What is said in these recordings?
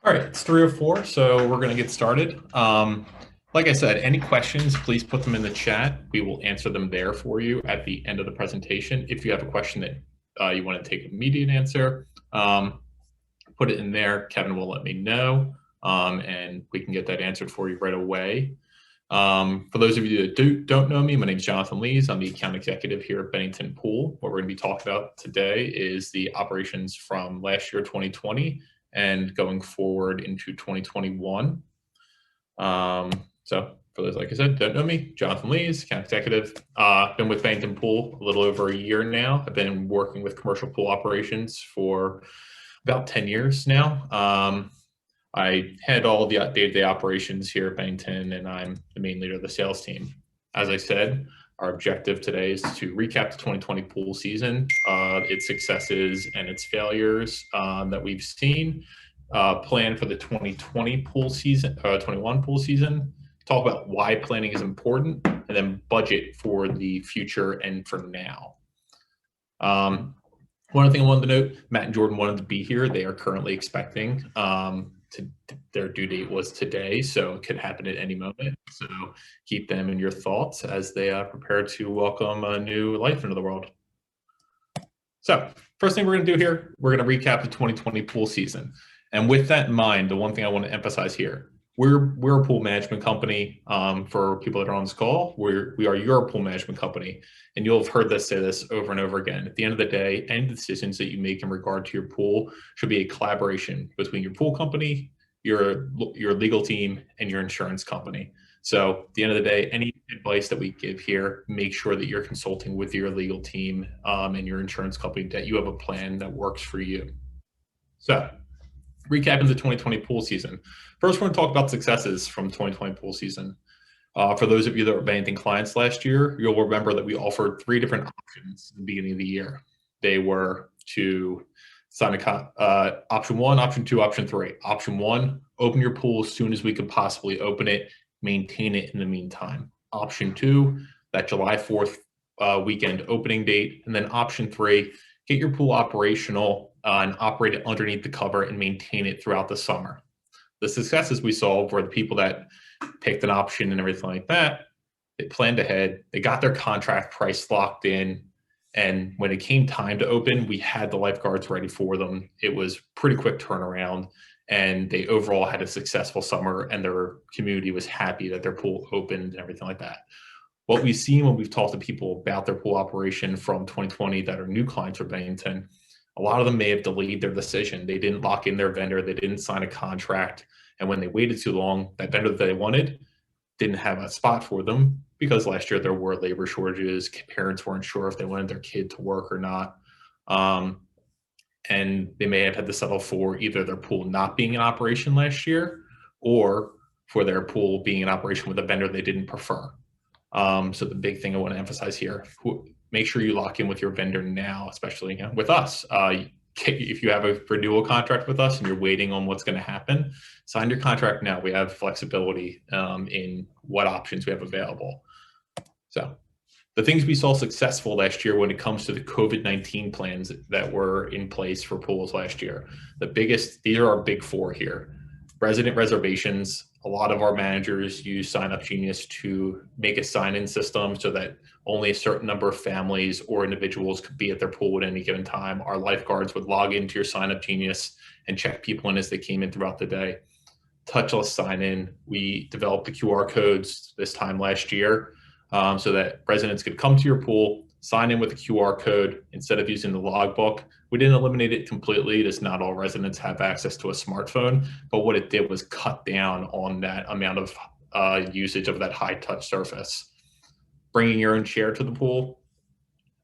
All right, it's 3:04, so we're going to get started. Like I said, any questions, please put them in the chat. We will answer them there for you at the end of the presentation. If you have a question that you want to take an immediate answer, put it in there. Kevin will let me know, and we can get that answered for you right away. For those of you that don't know me, my name is Jonathan Lees. I'm the account executive here at Bennington Pool. What we're going to be talking about today is the operations from last year, 2020, and going forward into 2021. So for those, like I said, don't know me, Jonathan Lees, account executive. Been with Bennington Pool a little over a year now. I've been working with commercial pool operations for about 10 years now. I head all the day-to-day operations here at Bennington, and I'm the main leader of the sales team. As I said, our objective today is to recap the 2020 pool season, its successes and its failures that we've seen, plan for the 2020 pool season, 21 pool season, talk about why planning is important, and then budget for the future and for now. One other thing I wanted to note, Matt and Jordan wanted to be here. They are currently expecting. Their due date was today, so it could happen at any moment. So keep them in your thoughts as they prepare to welcome a new life into the world. So first thing we're going to do here, we're going to recap the 2020 pool season. And with that in mind, the one thing I want to emphasize here, we're a pool management company. For people that are on this call, we are your pool management company. And you'll have heard us say this over and over again. At the end of the day, any decisions that you make in regard to your pool should be a collaboration between your pool company, your legal team, and your insurance company. So at the end of the day, any advice that we give here, make sure that you're consulting with your legal team and your insurance company, that you have a plan that works for you. So recapping the 2020 pool season. First, we're going to talk about successes from 2020 pool season. For those of you that were Bennington clients last year, you'll remember that we offered 3 different options at the beginning of the year. They were to sign option 1, option 2, option 3. Option 1, open your pool as soon as we could possibly open it, maintain it in the meantime. Option 2, that July 4th weekend opening date. And then option 3, get your pool operational and operate it underneath the cover and maintain it throughout the summer. The successes we saw were the people that picked an option and everything like that. They planned ahead, they got their contract price locked in, and when it came time to open, we had the lifeguards ready for them. It was pretty quick turnaround, and they overall had a successful summer, and their community was happy that their pool opened and everything like that. What we've seen when we've talked to people about their pool operation from 2020 that are new clients for Bennington, a lot of them may have delayed their decision. They didn't lock in their vendor, they didn't sign a contract, and when they waited too long, that vendor that they wanted didn't have a spot for them because last year there were labor shortages. Parents weren't sure if they wanted their kid to work or not. And they may have had to settle for either their pool not being in operation last year or for their pool being in operation with a vendor they didn't prefer. So the big thing I want to emphasize here, make sure you lock in with your vendor now, especially with us. If you have a renewal contract with us and you're waiting on what's going to happen, sign your contract now. We have flexibility in what options we have available. So the things we saw successful last year when it comes to the COVID-19 plans that were in place for pools last year, these are our big 4 here. Resident reservations. A lot of our managers use Sign Up Genius to make a sign-in system so that only a certain number of families or individuals could be at their pool at any given time. Our lifeguards would log into your Sign Up Genius and check people in as they came in throughout the day. Touchless sign-in. We developed the QR codes this time last year so that residents could come to your pool, sign in with a QR code instead of using the logbook. We didn't eliminate it completely, as not all residents have access to a smartphone, but what it did was cut down on that amount of usage of that high touch surface. Bringing your own chair to the pool,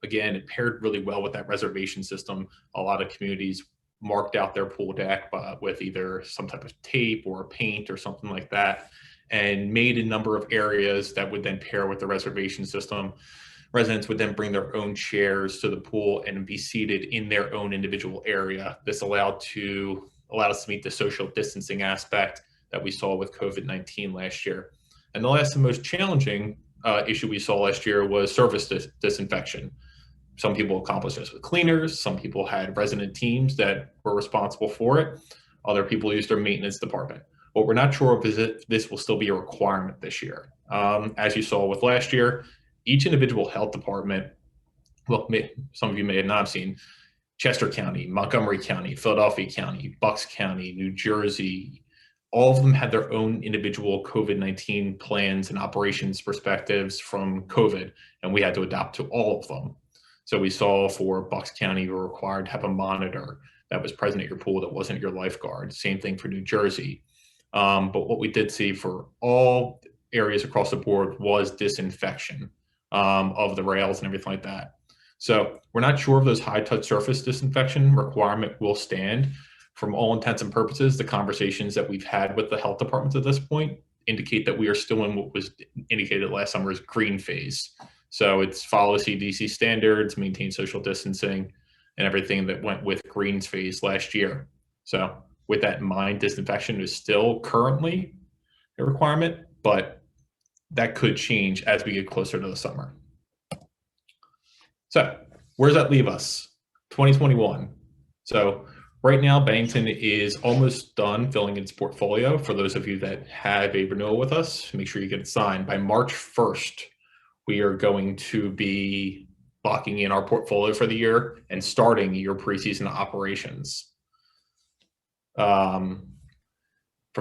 again, it paired really well with that reservation system. A lot of communities marked out their pool deck with either some type of tape or paint or something like that, and made a number of areas that would then pair with the reservation system. Residents would then bring their own chairs to the pool and be seated in their own individual area. This allowed us to meet the social distancing aspect that we saw with COVID-19 last year. And the last and most challenging issue we saw last year was surface disinfection. Some people accomplished this with cleaners. Some people had resident teams that were responsible for it. Other people use their maintenance department. What we're not sure of is if this will still be a requirement this year. As you saw with last year, each individual health department, well, some of you may have not seen, Chester County, Montgomery County, Philadelphia County, Bucks County, New Jersey, all of them had their own individual COVID-19 plans and operations perspectives from COVID, and we had to adapt to all of them. So we saw for Bucks County, you were required to have a monitor that was present at your pool that wasn't your lifeguard. Same thing for New Jersey. But what we did see for all areas across the board was disinfection of the rails and everything like that. So we're not sure if those high touch surface disinfection requirement will stand. From all intents and purposes, the conversations that we've had with the health departments at this point indicate that we are still in what was indicated last summer as green phase. So it's follow CDC standards, maintain social distancing, and everything that went with green phase last year. So with that in mind, disinfection is still currently a requirement, but that could change as we get closer to the summer. So where does that leave us? 2021. So right now, Bennington is almost done filling its portfolio. For those of you that have a renewal with us, make sure you get it signed. By March 1st, we are going to be locking in our portfolio for the year and starting your preseason operations. From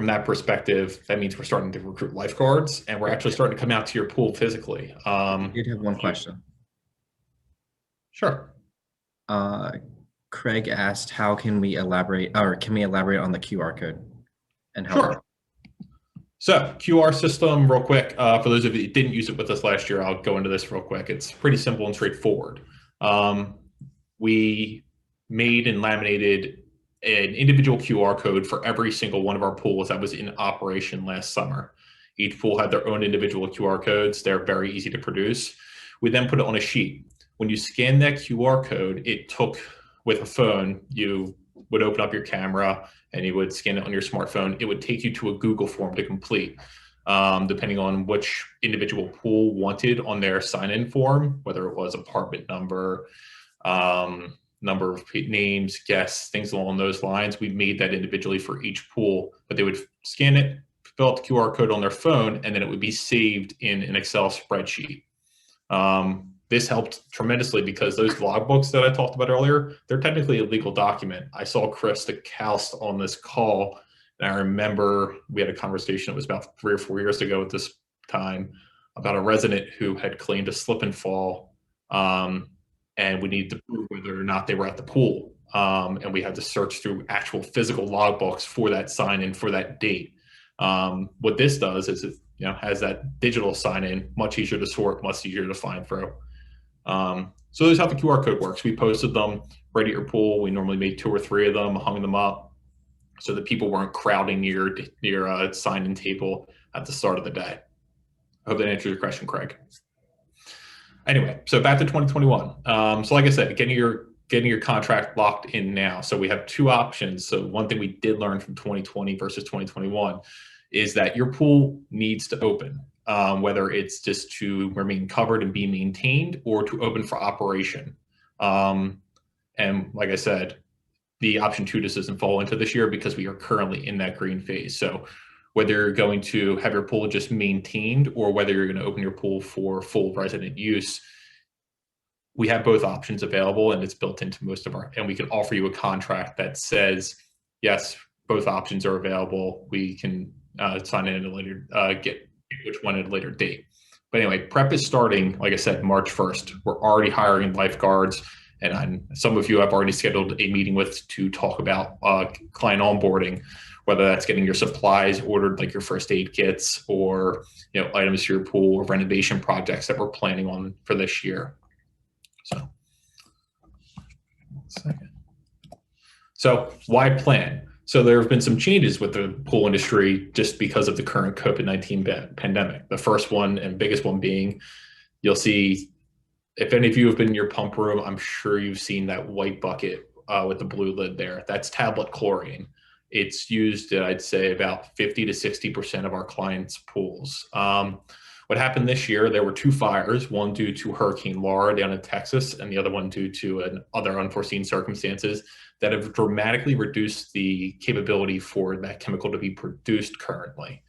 that perspective, that means we're starting to recruit lifeguards, and we're actually starting to come out to your pool physically. You'd have one question. Sure. Craig asked, how can we elaborate, or can we elaborate on the QR code and how? Sure. So QR system, real quick, for those of you that didn't use it with us last year, I'll go into this real quick. It's pretty simple and straightforward. We made and laminated an individual QR code for every single one of our pools that was in operation last summer. Each pool had their own individual QR codes. They're very easy to produce. We then put it on a sheet. When you scan that QR code, it took, with a phone, you would open up your camera and you would scan it on your smartphone. It would take you to a Google form to complete, depending on which individual pool wanted on their sign-in form, whether it was apartment number, number of names, guests, things along those lines. We made that individually for each pool, but they would scan it, fill out the QR code on their phone, and then it would be saved in an Excel spreadsheet. This helped tremendously because those logbooks that I talked about earlier, they're technically a legal document. I saw Chris the Cast on this call, and I remember we had a conversation, it was about 3 or 4 years ago at this time, about a resident who had claimed a slip and fall, and we needed to prove whether or not they were at the pool. And we had to search through actual physical logbooks for that sign-in for that date. What this does is it has that digital sign-in, much easier to sort, much easier to find through. So this is how the QR code works. We posted them right at your pool. We normally made 2 or 3 of them, hung them up so that people weren't crowding your sign-in table at the start of the day. I hope that answers your question, Craig. Anyway, so back to 2021. So like I said, getting your contract locked in now. So we have 2 options. So one thing we did learn from 2020 versus 2021 is that your pool needs to open. Whether it's just to remain covered and be maintained or to open for operation. And like I said, the option 2 just doesn't fall into this year because we are currently in that green phase. So whether you're going to have your pool just maintained or whether you're going to open your pool for full resident use, we have both options available, and it's built into most of and we can offer you a contract that says, yes, both options are available. We can sign in at a later, get which one at a later date. But anyway, prep is starting, like I said, March 1st. We're already hiring lifeguards, and some of you have already scheduled a meeting with to talk about client onboarding, whether that's getting your supplies ordered, like your first aid kits, or items to your pool, or renovation projects that we're planning on for this year. So, 1 second. So why plan? So there have been some changes with the pool industry just because of the current COVID-19 pandemic. The first one and biggest one being, you'll see, if any of you have been in your pump room, I'm sure you've seen that white bucket with the blue lid there. That's tablet chlorine. It's used, I'd say, about 50 to 60% of our clients' pools. What happened this year, there were 2 fires, one due to Hurricane Laura down in Texas, and the other one due to other unforeseen circumstances that have dramatically reduced the capability for that chemical to be produced currently.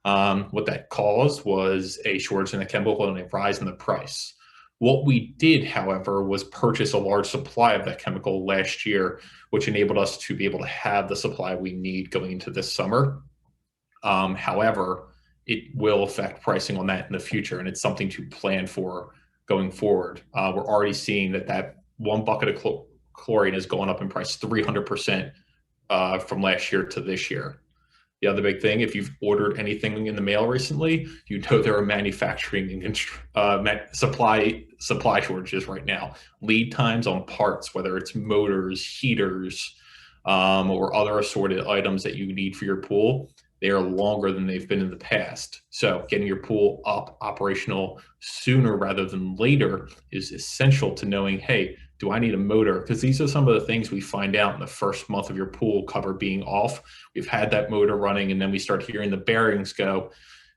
What that caused was a shortage in the chemical and a rise in the price. What we did, however, was purchase a large supply of that chemical last year, which enabled us to be able to have the supply we need going into this summer. However, it will affect pricing on that in the future, and it's something to plan for going forward. We're already seeing that one bucket of chlorine has gone up in price 300% from last year to this year. The other big thing, if you've ordered anything in the mail recently, you know there are manufacturing and supply shortages right now. Lead times on parts, whether it's motors, heaters, or other assorted items that you need for your pool, they are longer than they've been in the past. So getting your pool up operational sooner rather than later is essential to knowing, hey, do I need a motor? Because these are some of the things we find out in the first month of your pool cover being off. We've had that motor running, and then we start hearing the bearings go,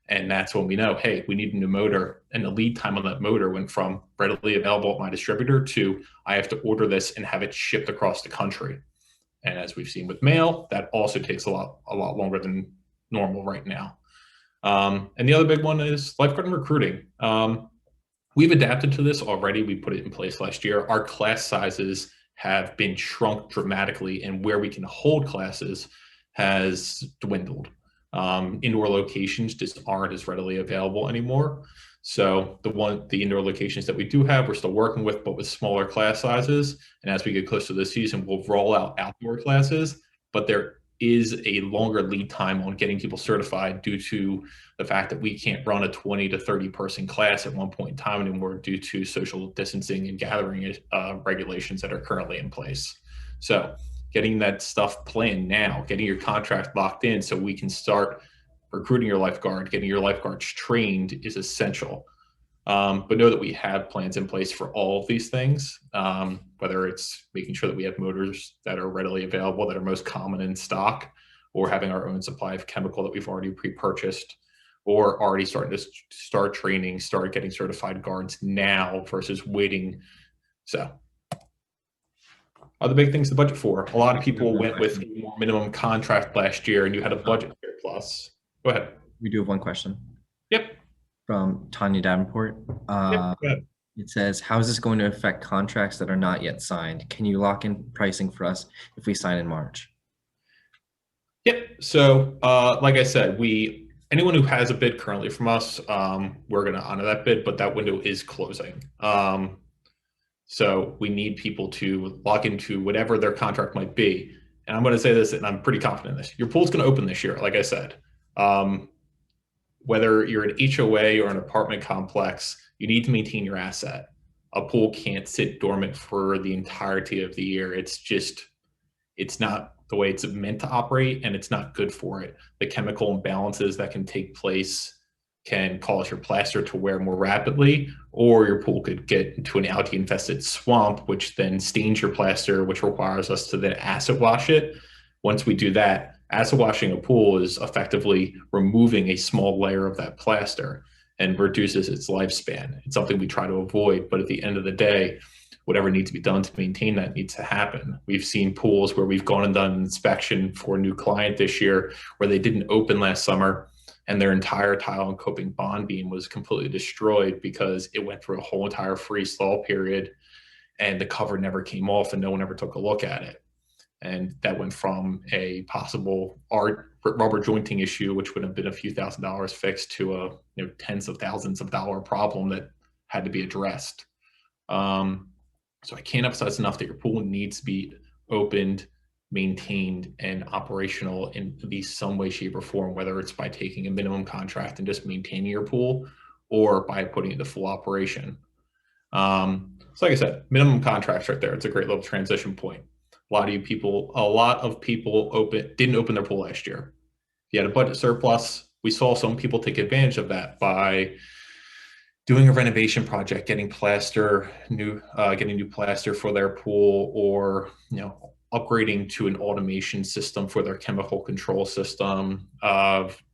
and that's when we know, hey, we need a new motor. And the lead time on that motor went from readily available at my distributor to I have to order this and have it shipped across the country. And as we've seen with mail, that also takes a lot longer than normal right now. And the other big one is lifeguard and recruiting. We've adapted to this already. We put it in place last year. Our class sizes have been shrunk dramatically, and where we can hold classes has dwindled. Indoor locations just aren't as readily available anymore. So the indoor locations that we do have, we're still working with, but with smaller class sizes. And as we get close to the season, we'll roll out outdoor classes, but there is a longer lead time on getting people certified due to the fact that we can't run a 20 to 30 person class at one point in time anymore due to social distancing and gathering regulations that are currently in place. So getting that stuff planned now, getting your contract locked in so we can start recruiting your lifeguard, getting your lifeguards trained is essential. But know that we have plans in place for all of these things, whether it's making sure that we have motors that are readily available, that are most common in stock, or having our own supply of chemical that we've already pre-purchased, or already starting to start training, start getting certified guards now versus waiting. So other big things to budget for. A lot of people went with a more minimum contract last year, and you had a budget surplus. Go ahead. We do have one question. Yep. From Tanya Davenport. Yep, it says, how is this going to affect contracts that are not yet signed? Can you lock in pricing for us if we sign in March? Yep. So like I said, anyone who has a bid currently from us, we're going to honor that bid, but that window is closing. So we need people to lock into whatever their contract might be. And I'm going to say this, and I'm pretty confident in this. Your pool's going to open this year, like I said. Whether you're an HOA or an apartment complex, you need to maintain your asset. A pool can't sit dormant for the entirety of the year. It's not the way it's meant to operate, and it's not good for it. The chemical imbalances that can take place can cause your plaster to wear more rapidly, or your pool could get into an algae-infested swamp, which then stains your plaster, which requires us to then acid wash it. Once we do that, acid washing a pool is effectively removing a small layer of that plaster and reduces its lifespan. It's something we try to avoid, but at the end of the day, whatever needs to be done to maintain that needs to happen. We've seen pools where we've gone and done an inspection for a new client this year where they didn't open last summer, and their entire tile and coping bond beam was completely destroyed because it went through a whole entire freeze thaw period, and the cover never came off and no one ever took a look at it. And that went from a possible rubber jointing issue, which would have been a few $1,000s fixed, to a tens of thousands of dollar problem that had to be addressed. So I can't emphasize enough that your pool needs to be opened, maintained, and operational in at least some way, shape, or form, whether it's by taking a minimum contract and just maintaining your pool, or by putting it into full operation. So like I said, minimum contracts right there. It's a great little transition point. A lot of people didn't open their pool last year. If you had a budget surplus, we saw some people take advantage of that by doing a renovation project, getting new plaster for their pool, or upgrading to an automation system for their chemical control system,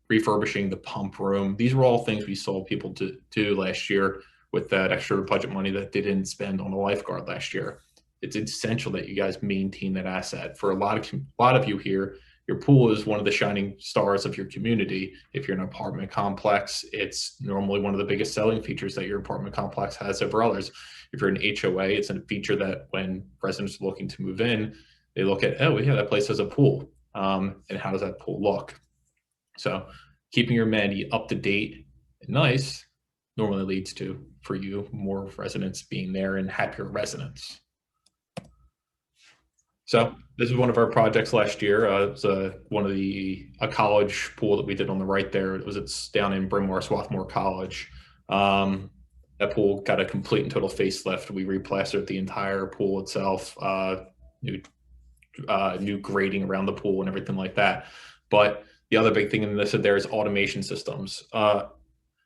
refurbishing the pump room. These were all things we saw people do last year with that extra budget money that they didn't spend on a lifeguard last year. it's essential that you guys maintain that asset. For a lot of you here, your pool is one of the shining stars of your community. If you're an apartment complex, it's normally one of the biggest selling features that your apartment complex has over others. If you're an HOA, it's a feature that when residents are looking to move in, they look at, oh yeah, that place has a pool. And how does that pool look? So keeping your amenity up to date and nice normally leads to, for you, more residents being there and happier residents. So this is one of our projects last year. It's one of a college pool that we did on the right there. It's down in Bryn Mawr, Swarthmore College. That pool got a complete and total facelift. We replastered the entire pool itself, new grading around the pool and everything like that. But the other big thing in this there is automation systems. And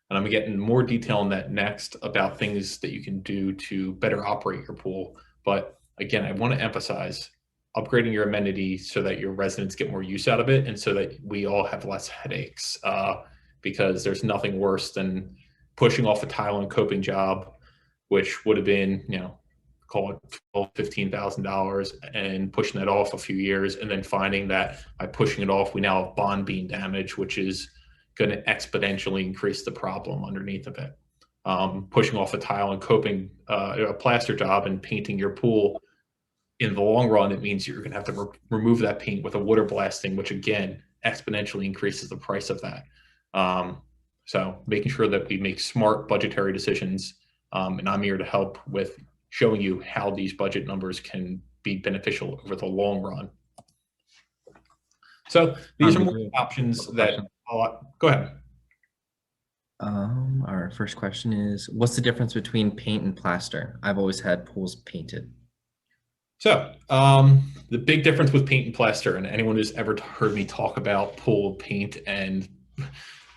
I'm getting more detail on that next about things that you can do to better operate your pool. But again, I want to emphasize upgrading your amenity so that your residents get more use out of it and so that we all have less headaches, because there's nothing worse than pushing off a tile and coping job, which would have been, call it $15,000, and pushing that off a few years, and then finding that by pushing it off, we now have bond beam damage, which is going to exponentially increase the problem underneath of it. Pushing off a tile and coping, a plaster job and painting your pool, in the long run, it means you're going to have to remove that paint with a water blasting, which again exponentially increases the price of that. So making sure that we make smart budgetary decisions, and I'm here to help with showing you how these budget numbers can be beneficial over the long run. So these are more options that, go ahead. Our first question is, what's the difference between paint and plaster? I've always had pools painted. So the big difference with paint and plaster, and anyone who's ever heard me talk about pool paint and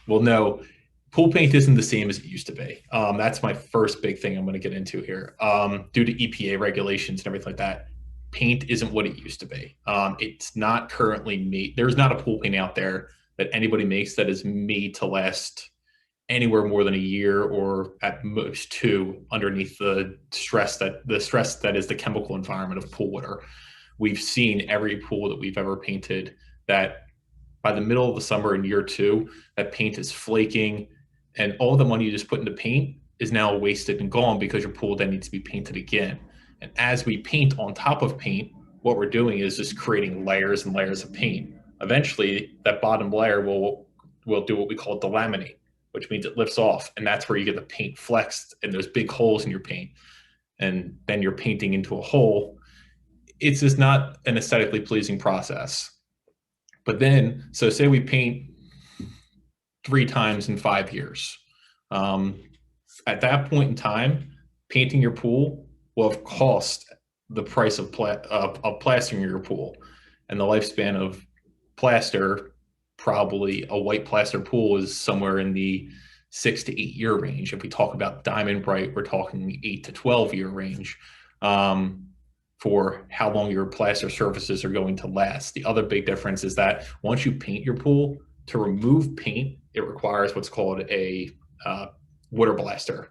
will know, pool paint isn't the same as it used to be. That's my first big thing I'm going to get into here. Due to EPA regulations and everything like that, paint isn't what it used to be. It's not currently made. There's not a pool paint out there that anybody makes that is made to last anywhere more than a year or at most 2 underneath the stress that is the chemical environment of pool water. We've seen every pool that we've ever painted that by the middle of the summer in year 2, that paint is flaking, and all the money you just put into paint is now wasted and gone because your pool then needs to be painted again. And as we paint on top of paint, what we're doing is just creating layers and layers of paint. Eventually, that bottom layer will do what we call delaminate, which means it lifts off, and that's where you get the paint flexed and those big holes in your paint. And then you're painting into a hole. It's just not an aesthetically pleasing process. But then, so say we paint 3 times in 5 years. At that point in time, painting your pool will have cost the price of plastering your pool. And the lifespan of plaster, probably a white plaster pool, is somewhere in the 6 to 8 year range. If we talk about Diamond Bright, we're talking 8 to 12 year range for how long your plaster surfaces are going to last. The other big difference is that once you paint your pool, to remove paint, it requires what's called a water blaster.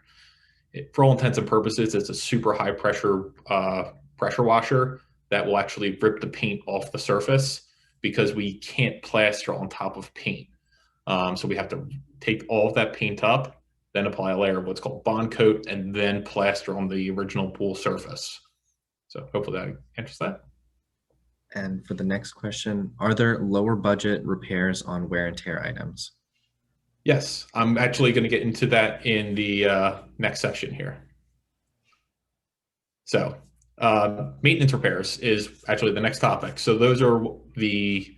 For all intents and purposes, it's a super high pressure pressure washer that will actually rip the paint off the surface, because we can't plaster on top of paint. So we have to take all of that paint up, then apply a layer of what's called bond coat, and then plaster on the original pool surface. So hopefully that answers that. And for the next question, are there lower budget repairs on wear and tear items? Yes, I'm actually going to get into that in the next section here. So maintenance repairs is actually the next topic. So these are the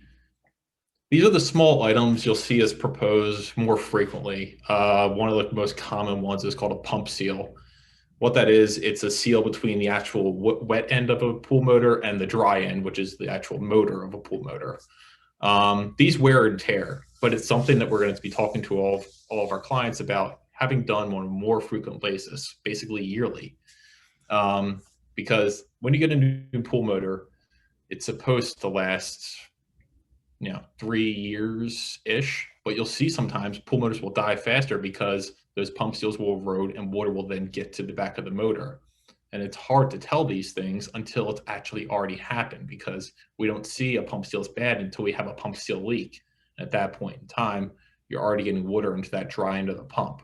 small items you'll see us propose more frequently. One of the most common ones is called a pump seal. What that is, it's a seal between the actual wet end of a pool motor and the dry end, which is the actual motor of a pool motor. These wear and tear, but it's something that we're going to be talking to all of our clients about having done on a more frequent basis, basically yearly. Because when you get a new pool motor, it's supposed to last 3 years-ish, but you'll see sometimes pool motors will die faster because those pump seals will erode and water will then get to the back of the motor. And it's hard to tell these things until it's actually already happened, because we don't see a pump seal as bad until we have a pump seal leak. At that point in time, you're already getting water into that dry end of the pump.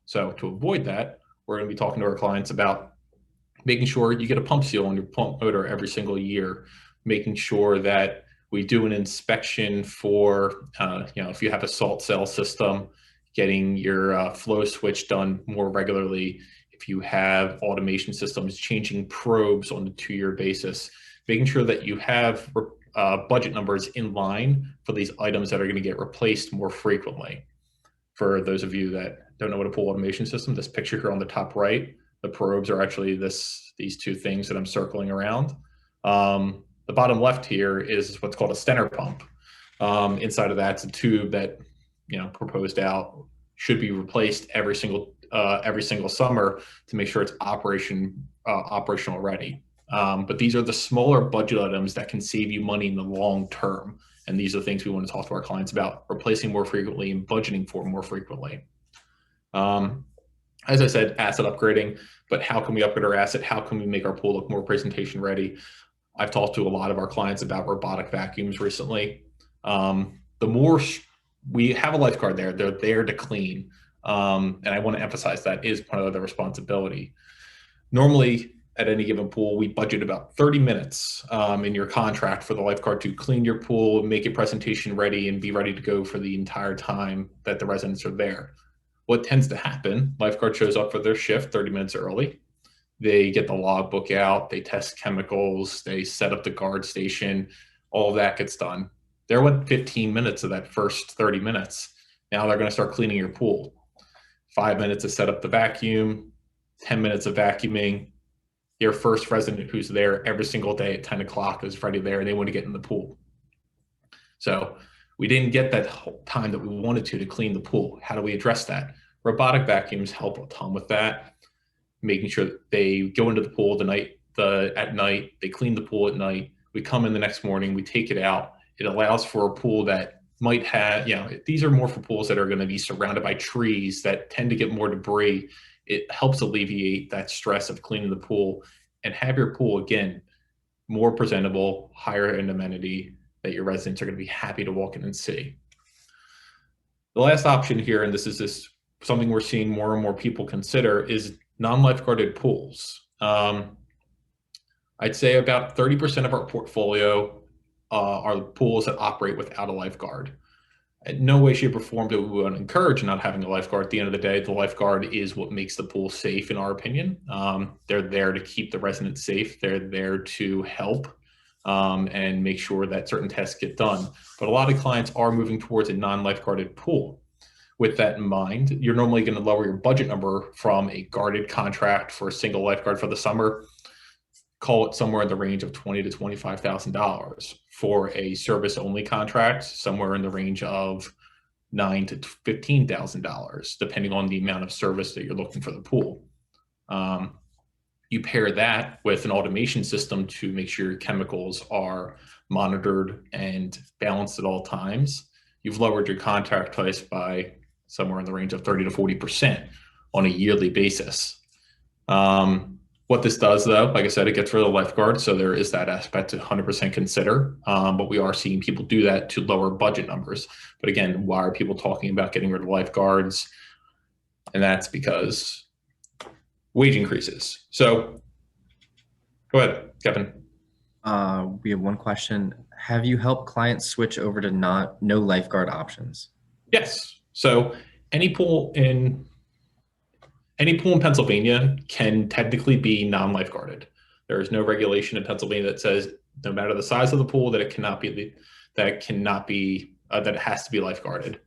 So to avoid that, we're going to be talking to our clients about making sure you get a pump seal on your pump motor every single year, making sure that we do an inspection for, if you have a salt cell system, getting your flow switch done more regularly. If you have automation systems, changing probes on a 2-year basis, making sure that you have budget numbers in line for these items that are going to get replaced more frequently. For those of you that don't know what a pool automation system, this picture here on the top right, the probes are actually these two things that I'm circling around. The bottom left here is what's called a Stenner pump. Inside of that's a tube that, proposed out should be replaced every single summer to make sure it's operational ready. But these are the smaller budget items that can save you money in the long term. And these are the things we want to talk to our clients about, replacing more frequently and budgeting for more frequently. As I said, asset upgrading, but how can we upgrade our asset? How can we make our pool look more presentation ready? I've talked to a lot of our clients about robotic vacuums recently. The more we have a lifeguard there, they're there to clean. And I want to emphasize that is part of their responsibility. Normally, at any given pool, we budget about 30 minutes in your contract for the lifeguard to clean your pool, make it presentation ready, and be ready to go for the entire time that the residents are there. What tends to happen, lifeguard shows up for their shift 30 minutes early. They get the logbook out, they test chemicals, they set up the guard station, all of that gets done. They're with 15 minutes of that first 30 minutes. Now they're going to start cleaning your pool. 5 minutes to set up the vacuum, 10 minutes of vacuuming. Your first resident who's there every single day at 10 o'clock is ready there and they want to get in the pool. So we didn't get that time that we wanted to clean the pool. How do we address that? Robotic vacuums help a ton with that, making sure that they go into the pool at night, they clean the pool at night. We come in the next morning, we take it out. It allows for a pool that might have, these are more for pools that are going to be surrounded by trees that tend to get more debris. It helps alleviate that stress of cleaning the pool and have your pool, again, more presentable, higher end amenity that your residents are going to be happy to walk in and see. The last option here, and this is something we're seeing more and more people consider, is non-lifeguarded pools. I'd say about 30% of our portfolio are pools that operate without a lifeguard. In no way, shape, or form do we want to encourage not having a lifeguard. At the end of the day, the lifeguard is what makes the pool safe, in our opinion. They're there to keep the residents safe. They're there to help and make sure that certain tests get done. But a lot of clients are moving towards a non-lifeguarded pool. With that in mind, you're normally going to lower your budget number from a guarded contract for a single lifeguard for the summer, call it somewhere in the range of $20,000 to $25,000. For a service-only contract, somewhere in the range of $9,000 to $15,000, depending on the amount of service that you're looking for the pool. You pair that with an automation system to make sure your chemicals are monitored and balanced at all times. You've lowered your contract price by somewhere in the range of 30 to 40% on a yearly basis. What this does, though, like I said, it gets rid of the lifeguard, so there is that aspect to 100% consider. But we are seeing people do that to lower budget numbers. But again, why are people talking about getting rid of lifeguards? And that's because wage increases. So go ahead, Kevin. We have one question. Have you helped clients switch over to no lifeguard options? Yes. So any pool in Pennsylvania can technically be non-lifeguarded. There is no regulation in Pennsylvania that says no matter the size of the pool that it has to be lifeguarded.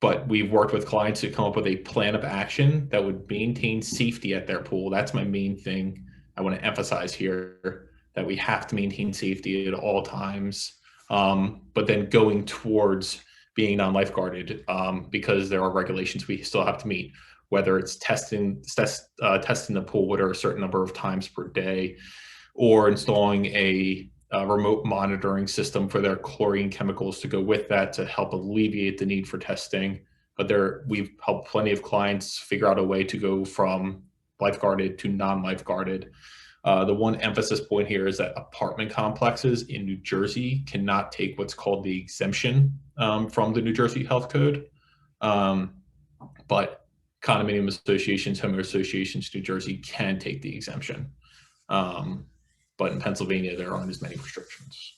But we've worked with clients to come up with a plan of action that would maintain safety at their pool. That's my main thing I want to emphasize here, that we have to maintain safety at all times. But then going towards being non-lifeguarded, because there are regulations we still have to meet, whether it's testing the pool water a certain number of times per day, or installing a remote monitoring system for their chlorine chemicals to go with that to help alleviate the need for testing. But we've helped plenty of clients figure out a way to go from lifeguarded to non-lifeguarded. The one emphasis point here is that apartment complexes in New Jersey cannot take what's called the exemption from the New Jersey Health Code. But condominium associations, homeowner associations, New Jersey can take the exemption. But in Pennsylvania, there aren't as many restrictions.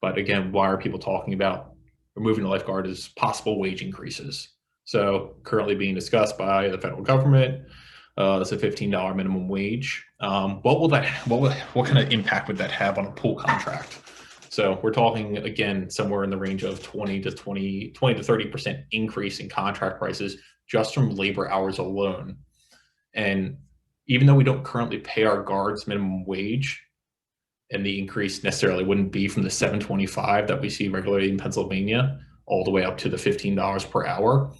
But again, why are people talking about removing the lifeguard as possible wage increases? So currently being discussed by the federal government, it's a $15 minimum wage. What kind of impact would that have on a pool contract? So we're talking, again, somewhere in the range of 20 to 30% increase in contract prices just from labor hours alone. And even though we don't currently pay our guards minimum wage, and the increase necessarily wouldn't be from the $7.25 that we see regularly in Pennsylvania all the way up to the $15 per hour,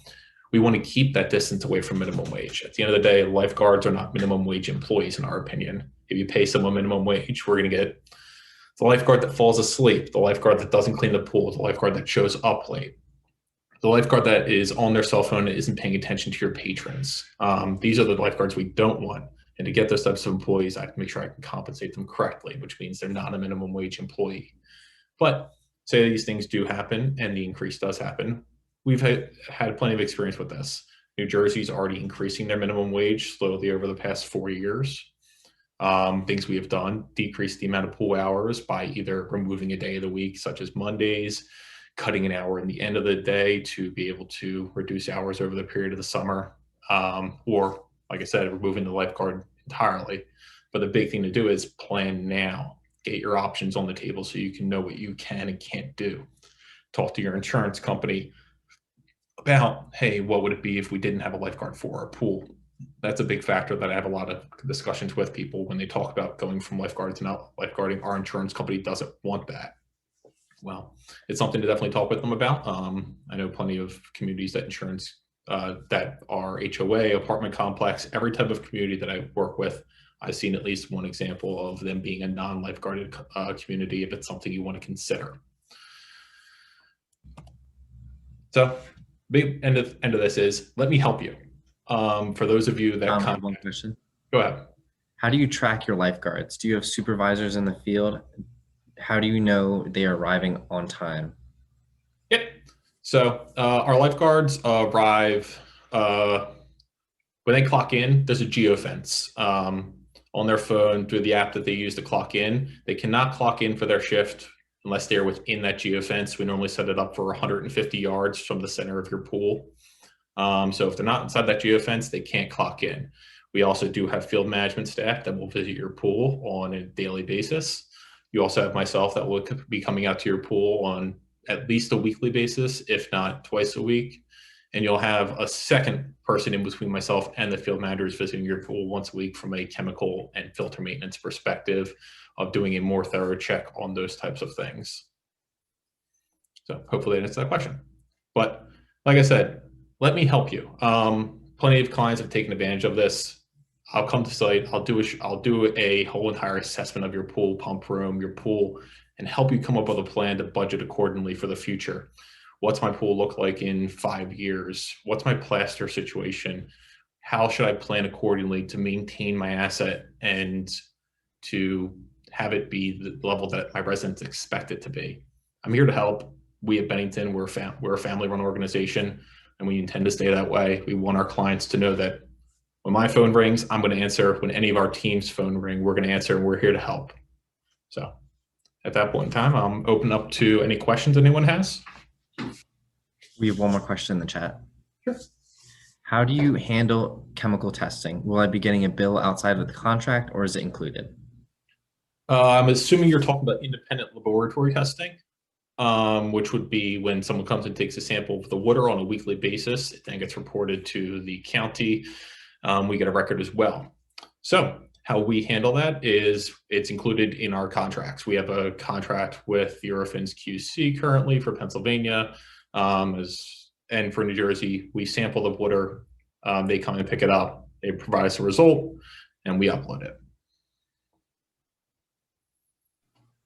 we want to keep that distance away from minimum wage. At the end of the day, lifeguards are not minimum wage employees, in our opinion. If you pay someone minimum wage, we're going to get the lifeguard that falls asleep, the lifeguard that doesn't clean the pool, the lifeguard that shows up late, the lifeguard that is on their cell phone and isn't paying attention to your patrons. These are the lifeguards we don't want. And to get those types of employees, I have to make sure I can compensate them correctly, which means they're not a minimum wage employee. But say these things do happen and the increase does happen. We've had plenty of experience with this. New Jersey's already increasing their minimum wage slowly over the past 4 years. Things we have done, decrease the amount of pool hours by either removing a day of the week, such as Mondays, cutting an hour in the end of the day to be able to reduce hours over the period of the summer, or like I said, removing the lifeguard entirely. But the big thing to do is plan now. Get your options on the table so you can know what you can and can't do. Talk to your insurance company about, hey, what would it be if we didn't have a lifeguard for our pool? That's a big factor that I have a lot of discussions with people when they talk about going from lifeguard to not lifeguarding. Our insurance company doesn't want that. Well, it's something to definitely talk with them about. I know plenty of communities that insurance that are HOA, apartment complex, every type of community that I work with, I've seen at least one example of them being a non-lifeguarded community if it's something you want to consider. So big end of this is, let me help you. For those of you that one question. Go ahead. How do you track your lifeguards? Do you have supervisors in the field? How do you know they are arriving on time? Yep. So our lifeguards arrive when they clock in. There's a geofence on their phone through the app that they use to clock in. They cannot clock in for their shift unless they're within that geofence. We normally set it up for 150 yards from the center of your pool. So if they're not inside that geofence, they can't clock in. We also do have field management staff that will visit your pool on a daily basis. You also have myself that will be coming out to your pool on at least a weekly basis, if not twice a week. And you'll have a second person in between myself and the field managers visiting your pool once a week from a chemical and filter maintenance perspective of doing a more thorough check on those types of things. So hopefully that answers that question. But like I said, let me help you. Plenty of clients have taken advantage of this. I'll come to site, I'll do a whole entire assessment of your pool, pump room, your pool, and help you come up with a plan to budget accordingly for the future. What's my pool look like in 5 years? What's my plaster situation? How should I plan accordingly to maintain my asset and to have it be the level that my residents expect it to be? I'm here to help. We at Bennington, we're a family-run organization, and we intend to stay that way. We want our clients to know that when my phone rings, I'm going to answer. When any of our team's phone ring, we're going to answer, and we're here to help. So at that point in time, I'm open up to any questions anyone has. We have one more question in the chat. Sure. How do you handle chemical testing? Will I be getting a bill outside of the contract, or is it included? I'm assuming you're talking about independent laboratory testing, which would be when someone comes and takes a sample of the water on a weekly basis. It then gets reported to the county. We get a record as well. So how we handle that is it's included in our contracts. We have a contract with Eurofins QC currently for Pennsylvania, and for New Jersey, we sample the water. They come and pick it up. They provide us a result, and we upload it.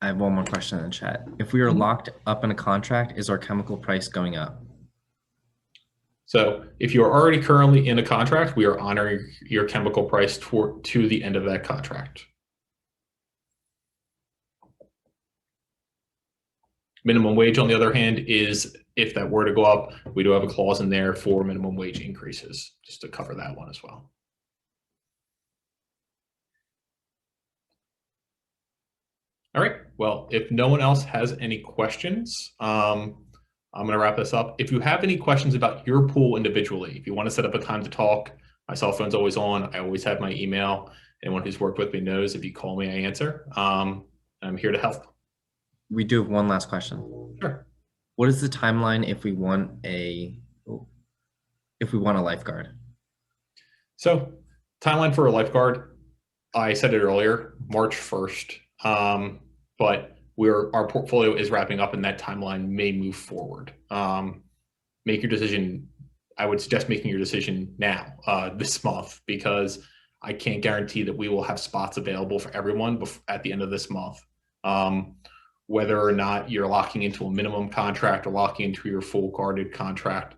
I have one more question in the chat. If we are locked up in a contract, is our chemical price going up? So if you're already currently in a contract, we are honoring your chemical price to the end of that contract. Minimum wage, on the other hand, is if that were to go up, we do have a clause in there for minimum wage increases, just to cover that one as well. All right. Well, if no one else has any questions, I'm going to wrap this up. If you have any questions about your pool individually, if you want to set up a time to talk, my cell phone's always on. I always have my email. Anyone who's worked with me knows if you call me, I answer. I'm here to help. We do have one last question. Sure. What is the timeline if we want a lifeguard? So, timeline for a lifeguard, I said it earlier, March 1st. But our portfolio is wrapping up and that timeline may move forward. Make your decision. I would suggest making your decision now, this month, because I can't guarantee that we will have spots available for everyone at the end of this month. Whether or not you're locking into a minimum contract or locking into your full guarded contract,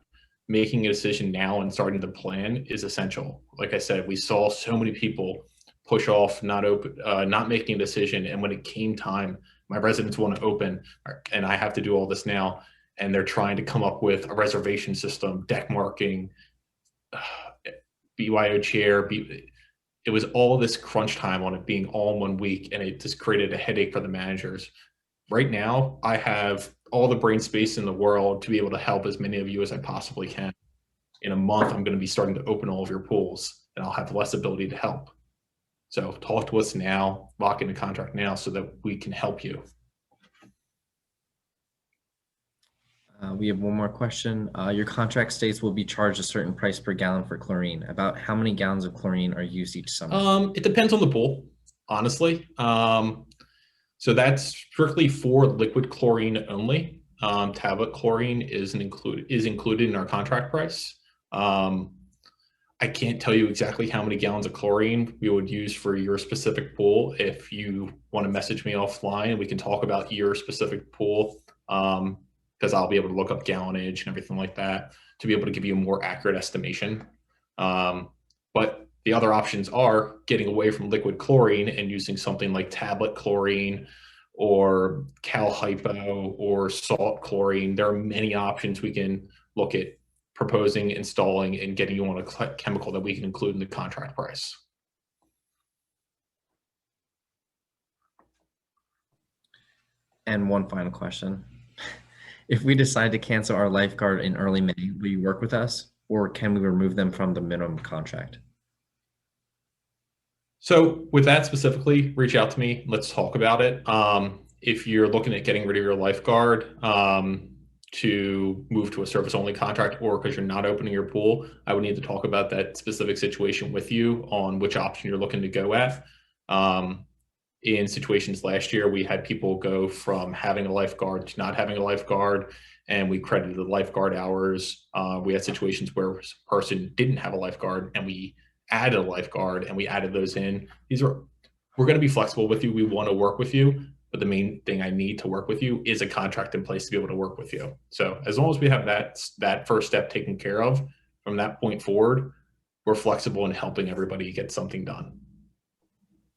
making a decision now and starting to plan is essential. Like I said, we saw so many people push off, not making a decision. And when it came time, my residents want to open and I have to do all this now. And they're trying to come up with a reservation system, deck marking, BYO chair. It was all this crunch time on it being all in 1 week. And it just created a headache for the managers. Right now, I have all the brain space in the world to be able to help as many of you as I possibly can. In a month, I'm going to be starting to open all of your pools and I'll have less ability to help. So talk to us now, lock in a contract now so that we can help you. We have one more question. Your contract states will be charged a certain price per gallon for chlorine. About how many gallons of chlorine are used each summer? It depends on the pool, honestly. So that's strictly for liquid chlorine only. Tablet chlorine is included in our contract price. I can't tell you exactly how many gallons of chlorine we would use for your specific pool. If you want to message me offline, we can talk about your specific pool, because I'll be able to look up gallonage and everything like that to be able to give you a more accurate estimation. But the other options are getting away from liquid chlorine and using something like tablet chlorine or cal hypo or salt chlorine. There are many options we can look at proposing, installing, and getting you on a chemical that we can include in the contract price. And one final question. If we decide to cancel our lifeguard in early May, will you work with us or can we remove them from the minimum contract? So with that specifically, reach out to me. Let's talk about it. If you're looking at getting rid of your lifeguard to move to a service-only contract or because you're not opening your pool, I would need to talk about that specific situation with you on which option you're looking to go at. In situations last year, we had people go from having a lifeguard to not having a lifeguard, and we credited the lifeguard hours. We had situations where a person didn't have a lifeguard and we added a lifeguard and we added those in. We're going to be flexible with you. We want to work with you, but the main thing I need to work with you is a contract in place to be able to work with you. So as long as we have that first step taken care of, from that point forward, we're flexible in helping everybody get something done.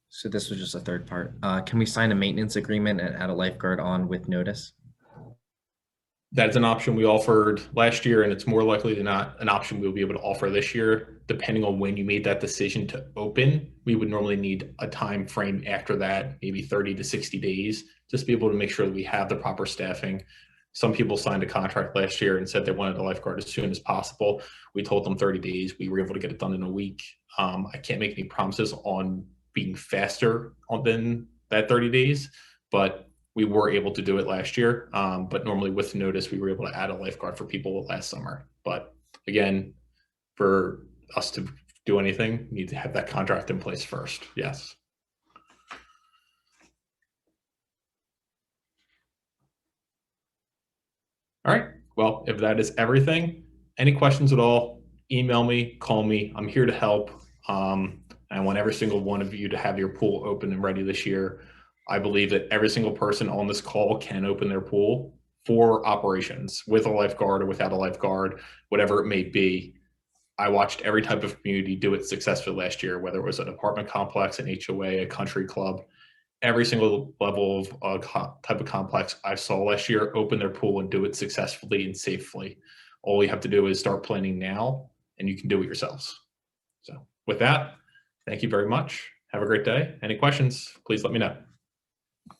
So this was just a third part. Can we sign a maintenance agreement and add a lifeguard on with notice? That's an option we offered last year, and it's more likely than not an option we'll be able to offer this year. Depending on when you made that decision to open, we would normally need a time frame after that, maybe 30 to 60 days, just to be able to make sure that we have the proper staffing. Some people signed a contract last year and said they wanted a lifeguard as soon as possible. We told them 30 days. We were able to get it done in a week. I can't make any promises on being faster than that 30 days, but we were able to do it last year. But normally with notice, we were able to add a lifeguard for people last summer. But again, for us to do anything, we need to have that contract in place first. Yes. All right. Well, if that is everything, any questions at all, email me, call me. I'm here to help. I want every single one of you to have your pool open and ready this year. I believe that every single person on this call can open their pool for operations with a lifeguard or without a lifeguard, whatever it may be. I watched every type of community do it successfully last year, whether it was an apartment complex, an HOA, a country club. Every single level of type of complex I saw last year open their pool and do it successfully and safely. All you have to do is start planning now, and you can do it yourselves. So with that, thank you very much. Have a great day. Any questions, please let me know.